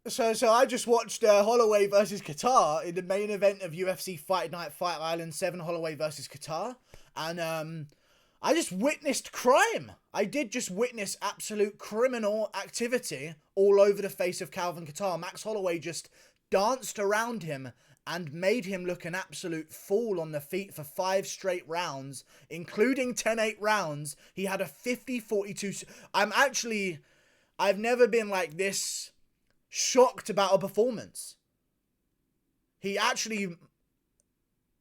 So I just watched Holloway versus Kattar in the main event of UFC Fight Night Fight Island 7, Holloway versus Kattar. And I just witnessed crime. I did just witness absolute criminal activity all over the face of Calvin Kattar. Max Holloway just danced around him and made him look an absolute fool on the feet for 5 straight rounds, including 10-8 rounds. He had a 50-42. I've never been like this shocked about a performance. He actually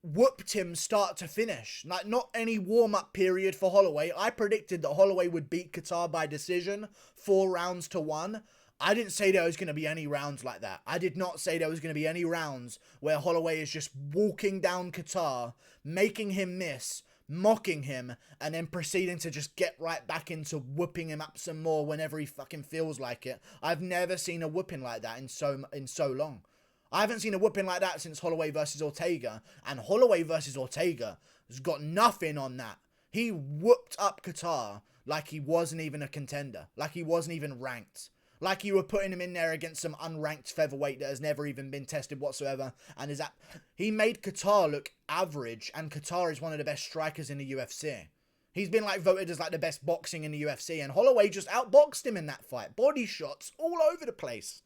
whooped him start to finish. Like, not any warm-up period for Holloway. I predicted that Holloway would beat Kattar by decision, 4 rounds to 1. I didn't say there was going to be any rounds like that. I did not say there was going to be any rounds where Holloway is just walking down Kattar, making him miss, mocking him, and then proceeding to just get right back into whooping him up some more whenever he fucking feels like it. I've never seen a whooping like that in so long. I haven't seen a whooping like that since Holloway versus Ortega, and Holloway versus Ortega has got nothing on that. He whooped up Kattar like he wasn't even a contender, like he wasn't even ranked. Like you were putting him in there against some unranked featherweight that has never even been tested whatsoever. And he made Kattar look average, and Kattar is one of the best strikers in the UFC. He's been like voted as like the best boxing in the UFC, and Holloway just outboxed him in that fight. Body shots all over the place.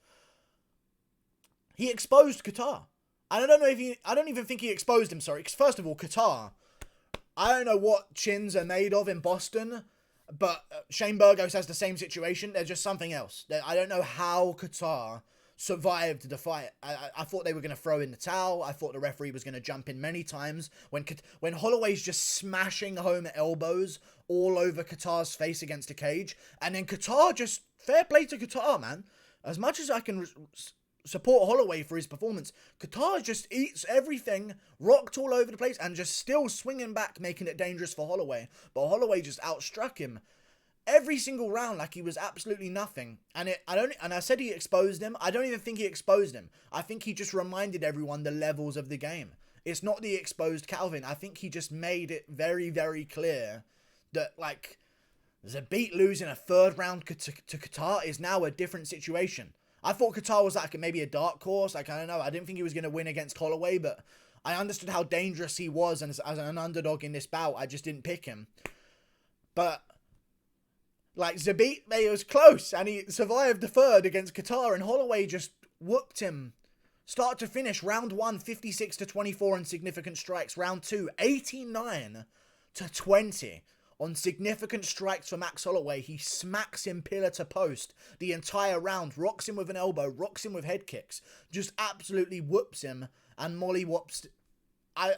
He exposed Kattar. I don't even think he exposed him, sorry. Because first of all, Kattar, I don't know what chins are made of in Boston, but Shane Burgos has the same situation. There's just something else. I don't know how Kattar survived the fight. I thought they were going to throw in the towel. I thought the referee was going to jump in many times. When Holloway's just smashing home elbows all over Kattar's face against the cage, and then Kattar just, fair play to Kattar, man. As much as I can support Holloway for his performance, Kattar just eats everything, rocked all over the place, and just still swinging back, making it dangerous for Holloway. But Holloway just outstruck him every single round like he was absolutely nothing. And I said he exposed him. I don't even think he exposed him. I think he just reminded everyone the levels of the game. It's not the exposed Calvin. I think he just made it very, very clear that, like, Zabit losing a third round to Kattar is now a different situation. I thought Kattar was like maybe a dark horse. Like, I don't know. I didn't think he was going to win against Holloway, but I understood how dangerous he was, and as an underdog in this bout, I just didn't pick him. But, like, Zabit, it was close, and he survived the third against Kattar, and Holloway just whooped him start to finish. Round 1, 56-24 on significant strikes. Round 2, 89-20. On significant strikes for Max Holloway. He smacks him pillar to post the entire round, rocks him with an elbow, rocks him with head kicks, just absolutely whoops him and molly-whops. And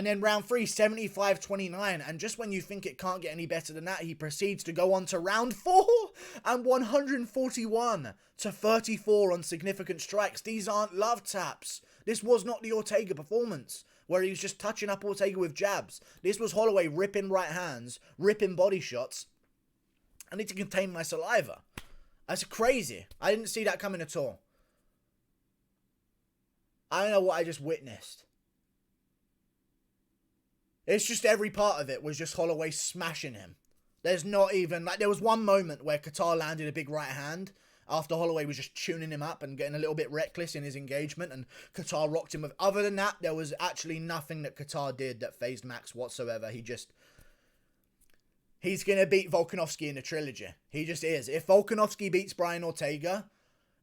then round 3, 75-29, and just when you think it can't get any better than that, he proceeds to go on to round 4 and 141-34 on significant strikes. These aren't love taps. This was not the Ortega performance, where he was just touching up Ortega with jabs. This was Holloway ripping right hands, ripping body shots. I need to contain my saliva. That's crazy. I didn't see that coming at all. I don't know what I just witnessed. It's just every part of it was just Holloway smashing him. There's not even, like, there was one moment where Kattar landed a big right hand after Holloway was just tuning him up and getting a little bit reckless in his engagement, and Kattar rocked him with. Other than that, there was actually nothing that Kattar did that fazed Max whatsoever. He's going to beat Volkanovski in the trilogy. He just is. If Volkanovski beats Brian Ortega,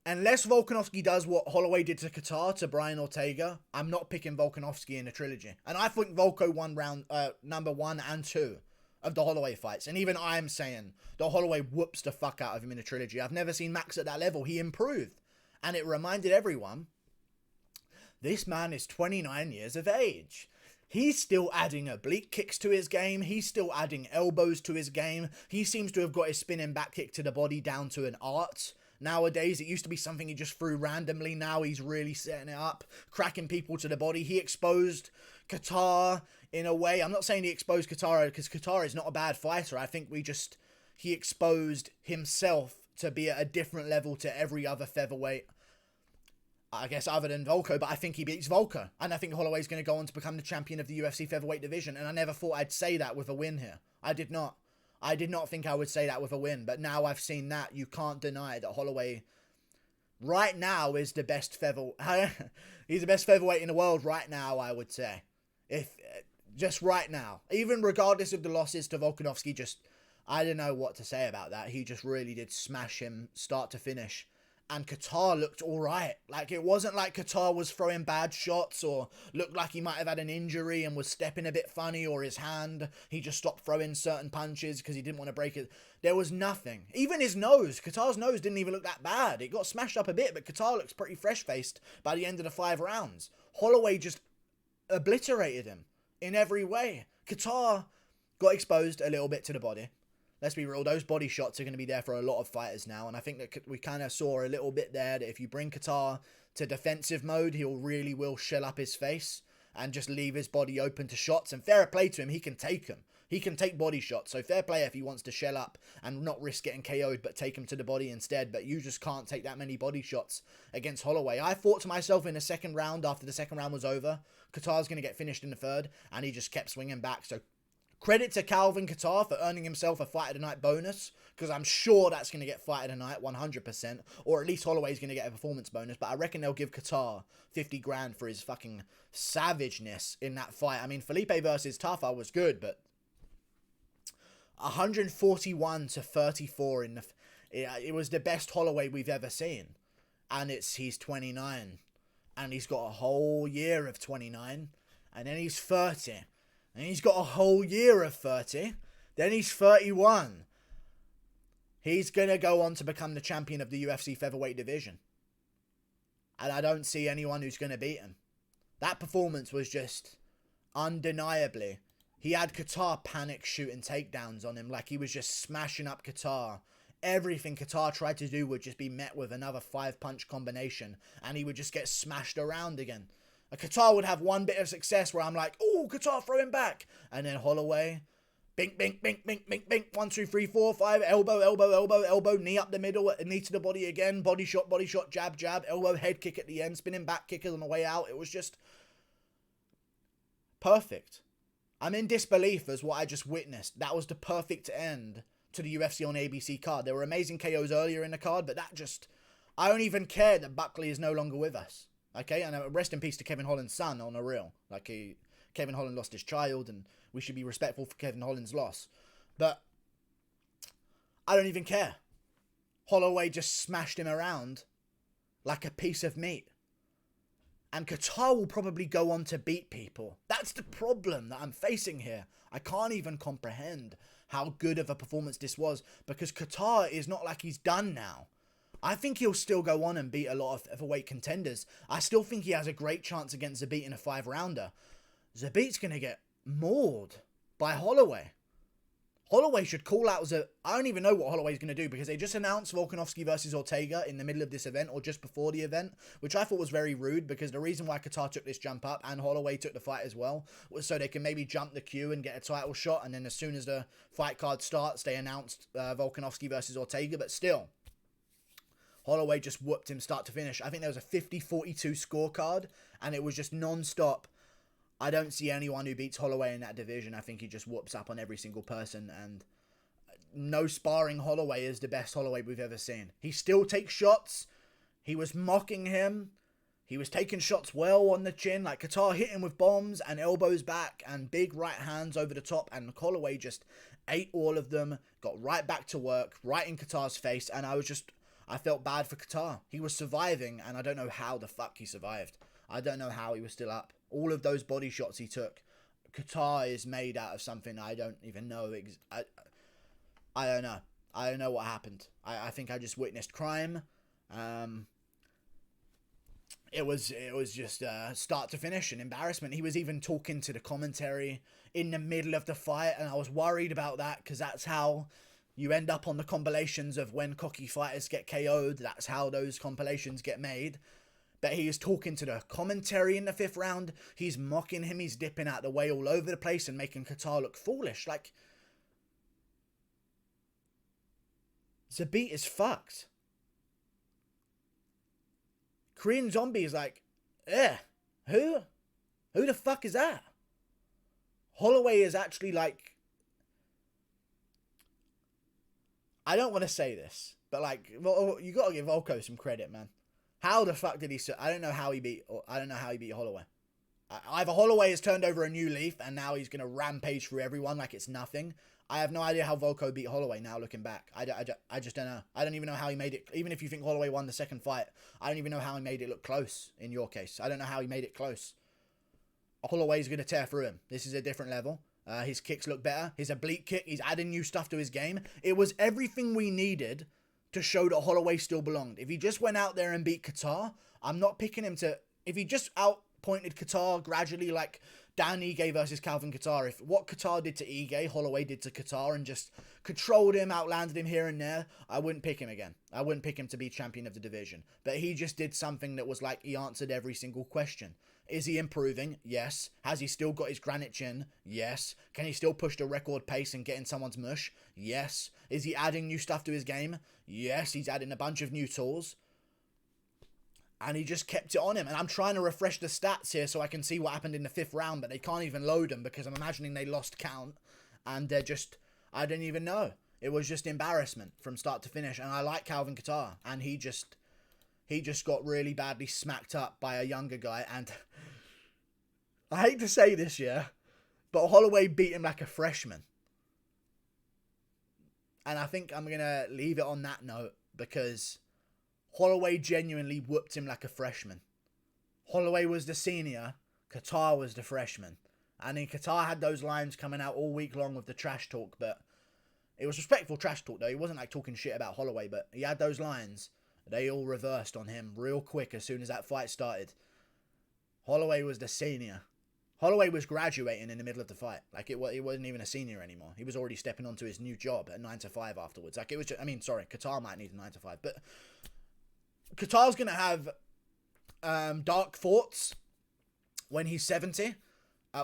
unless Volkanovski does what Holloway did to Kattar to Brian Ortega, I'm not picking Volkanovski in the trilogy. And I think Volko won round number 1 and 2 of the Holloway fights. And even I'm saying that Holloway whoops the fuck out of him in the trilogy. I've never seen Max at that level. He improved. And it reminded everyone, this man is 29 years of age. He's still adding oblique kicks to his game. He's still adding elbows to his game. He seems to have got his spinning back kick to the body down to an art. Nowadays, it used to be something he just threw randomly. Now he's really setting it up, cracking people to the body. He exposed Kattar in a way. I'm not saying he exposed Kattar because Kattar is not a bad fighter. I think he exposed himself to be at a different level to every other featherweight, I guess, other than Volko. But I think he beats Volko. And I think Holloway's going to go on to become the champion of the UFC featherweight division. And I never thought I'd say that with a win here. I did not. I did not think I would say that with a win, but now I've seen that. You can't deny that Holloway right now is the best he's the best featherweight in the world right now, I would say. If just right now, even regardless of the losses to Volkanovski, just I don't know what to say about that. He just really did smash him start to finish. And Kattar looked alright. Like, it wasn't like Kattar was throwing bad shots or looked like he might have had an injury and was stepping a bit funny, or his hand, he just stopped throwing certain punches because he didn't want to break it. There was nothing. Even his nose. Kattar's nose didn't even look that bad. It got smashed up a bit, but Kattar looks pretty fresh-faced by the end of the 5 rounds. Holloway just obliterated him in every way. Kattar got exposed a little bit to the body. Let's be real, those body shots are going to be there for a lot of fighters now, and I think that we kind of saw a little bit there that if you bring Kattar to defensive mode, he will shell up his face and just leave his body open to shots, and fair play to him, he can take them. He can take body shots, so fair play if he wants to shell up and not risk getting KO'd, but take him to the body instead, but you just can't take that many body shots against Holloway. I thought to myself in the second round, after the second round was over, Kattar's going to get finished in the third, and he just kept swinging back, so credit to Calvin Kattar for earning himself a Fight of the Night bonus, because I'm sure that's going to get Fight of the Night 100%, or at least Holloway's going to get a performance bonus, but I reckon they'll give Kattar 50 grand for his fucking savageness in that fight. I mean, Felipe versus Tafa was good, but 141 to 34 in the... It was the best Holloway we've ever seen, and he's 29, and he's got a whole year of 29, and then he's 30. And he's got a whole year of 30. Then he's 31. He's going to go on to become the champion of the UFC featherweight division. And I don't see anyone who's going to beat him. That performance was just undeniably. He had Kattar panic shooting takedowns on him. Like, he was just smashing up Kattar. Everything Kattar tried to do would just be met with another 5-punch combination. And he would just get smashed around again. Kattar would have one bit of success where I'm like, oh, Kattar throwing back. And then Holloway, bink, bink, bink, bink, bink, bink, 1, 2, 3, 4, 5, elbow, elbow, elbow, elbow, knee up the middle, knee to the body again, body shot, jab, jab, elbow, head kick at the end, spinning back kickers on the way out. It was just perfect. I'm in disbelief as what I just witnessed. That was the perfect end to the UFC on ABC card. There were amazing KOs earlier in the card, but that just... I don't even care that Buckley is no longer with us. Okay, and rest in peace to Kevin Holland's son on a real. Kevin Holland lost his child, and we should be respectful for Kevin Holland's loss. But I don't even care. Holloway just smashed him around like a piece of meat. And Kattar will probably go on to beat people. That's the problem that I'm facing here. I can't even comprehend how good of a performance this was, because Kattar is not like he's done now. I think he'll still go on and beat a lot of featherweight contenders. I still think he has a great chance against Zabit in a 5-rounder. Zabit's going to get mauled by Holloway. Holloway should call out I don't even know what Holloway's going to do, because they just announced Volkanovski versus Ortega in the middle of this event, or just before the event, which I thought was very rude, because the reason why Kattar took this jump up and Holloway took the fight as well was so they can maybe jump the queue and get a title shot, and then as soon as the fight card starts, they announced Volkanovski versus Ortega, but still... Holloway just whooped him start to finish. I think there was a 50-42 scorecard, and it was just non-stop. I don't see anyone who beats Holloway in that division. I think he just whoops up on every single person, and no sparring Holloway is the best Holloway we've ever seen. He still takes shots. He was mocking him. He was taking shots well on the chin. Like, Kattar hit him with bombs and elbows back and big right hands over the top, and Holloway just ate all of them, got right back to work, right in Kattar's face, and I felt bad for Kattar. He was surviving, and I don't know how the fuck he survived. I don't know how he was still up. All of those body shots he took. Kattar is made out of something I don't even know. I don't know. I don't know what happened. I think I just witnessed crime. It was just start to finish an embarrassment. He was even talking to the commentary in the middle of the fight, and I was worried about that, because that's how... You end up on the compilations of when cocky fighters get KO'd. That's how those compilations get made. But he is talking to the commentary in the 5th round. He's mocking him. He's dipping out the way all over the place and making Kattar look foolish. Like, Zabit is fucked. Korean Zombie is like, who? Who the fuck is that? Holloway is actually like... I don't want to say this, but like, you got to give Volko some credit, man. How the fuck did he... I don't know how he beat... I don't know how he beat Holloway. Either Holloway has turned over a new leaf and now he's going to rampage through everyone like it's nothing. I have no idea how Volko beat Holloway now looking back. I just don't know. I don't even know how he made it. Even if you think Holloway won the second fight, I don't even know how he made it look close in your case. I don't know how he made it close. Holloway's going to tear through him. This is a different level. His kicks look better. His oblique kick, he's adding new stuff to his game. It was everything we needed to show that Holloway still belonged. If he just went out there and beat Kattar, I'm not picking him to... If he just outpointed Kattar gradually like Dan Ige versus Calvin Kattar, if what Kattar did to Ige, Holloway did to Kattar and just controlled him, outlanded him here and there, I wouldn't pick him again. I wouldn't pick him to be champion of the division. But he just did something that was like he answered every single question. Is he improving? Yes. Has he still got his granite chin? Yes. Can he still push the record pace and get in someone's mush? Yes. Is he adding new stuff to his game? Yes. He's adding a bunch of new tools. And he just kept it on him. And I'm trying to refresh the stats here so I can see what happened in the 5th round, but they can't even load them because I'm imagining they lost count. And they're just... I don't even know. It was just embarrassment from start to finish. And I like Calvin Kattar. And he just got really badly smacked up by a younger guy. And I hate to say this, yeah, but Holloway beat him like a freshman. And I think I'm going to leave it on that note because Holloway genuinely whooped him like a freshman. Holloway was the senior, Kattar was the freshman. And then Kattar had those lines coming out all week long with the trash talk, but it was respectful trash talk though. He wasn't like talking shit about Holloway, but he had those lines. They all reversed on him real quick as soon as that fight started. Holloway was the senior. Holloway was graduating in the middle of the fight. Like, it wasn't even a senior anymore. He was already stepping onto his new job at 9 to 5 afterwards. Like, it was just, I mean, sorry, Kattar might need a 9 to 5. But Qatar's going to have dark thoughts when he's 70.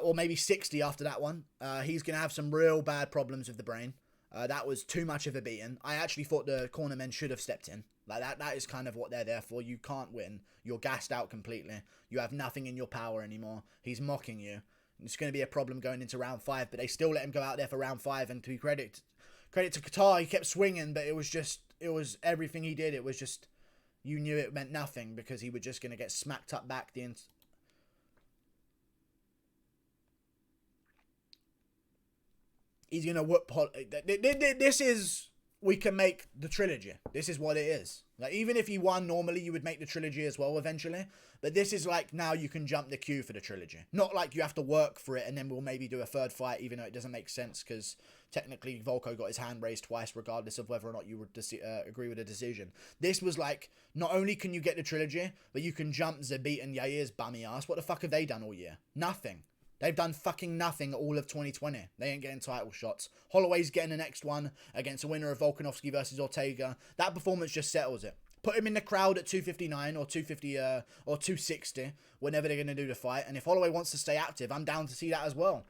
Or maybe 60 after that one. He's going to have some real bad problems with the brain. That was too much of a beating. I actually thought the cornermen should have stepped in. Like, that is kind of what they're there for. You can't win. You're gassed out completely. You have nothing in your power anymore. He's mocking you. It's going to be a problem going into round 5, but they still let him go out there for round 5, and to be credit to Kattar, he kept swinging, but it was everything he did. It was just, you knew it meant nothing, because he was just going to get smacked up back he's going to whoop... This is... We can make the trilogy. This is what it is. Like, even if he won normally, you would make the trilogy as well eventually. But this is like, now you can jump the queue for the trilogy. Not like you have to work for it and then we'll maybe do a 3rd fight, even though it doesn't make sense, because technically Volko got his hand raised twice, regardless of whether or not you would agree with the decision. This was like, not only can you get the trilogy, but you can jump Zabit and Yair's bummy ass. What the fuck have they done all year? Nothing. They've done fucking nothing all of 2020. They ain't getting title shots. Holloway's getting the next one against a winner of Volkanovski versus Ortega. That performance just settles it. Put him in the crowd at 259 or 250 or 260 whenever they're going to do the fight. And if Holloway wants to stay active, I'm down to see that as well.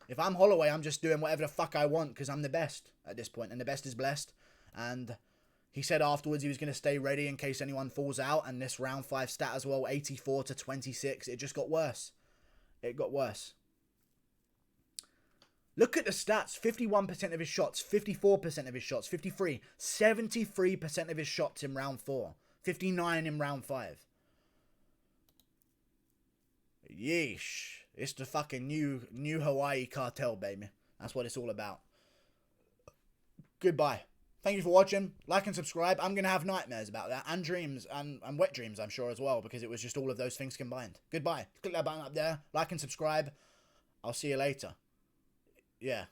If I'm Holloway, I'm just doing whatever the fuck I want because I'm the best at this point, and the best is blessed. And he said afterwards he was going to stay ready in case anyone falls out. And this round 5 stat as well, 84 to 26. It just got worse. It got worse. Look at the stats. 51% of his shots, 54% of his shots, 53, 73% of his shots in round 4, 59 in round 5. Yeesh. It's the fucking new Hawaii cartel, baby. That's what it's all about. Goodbye. Thank you for watching. Like and subscribe. I'm going to have nightmares about that. And dreams. And wet dreams, I'm sure, as well. Because it was just all of those things combined. Goodbye. Click that button up there. Like and subscribe. I'll see you later. Yeah.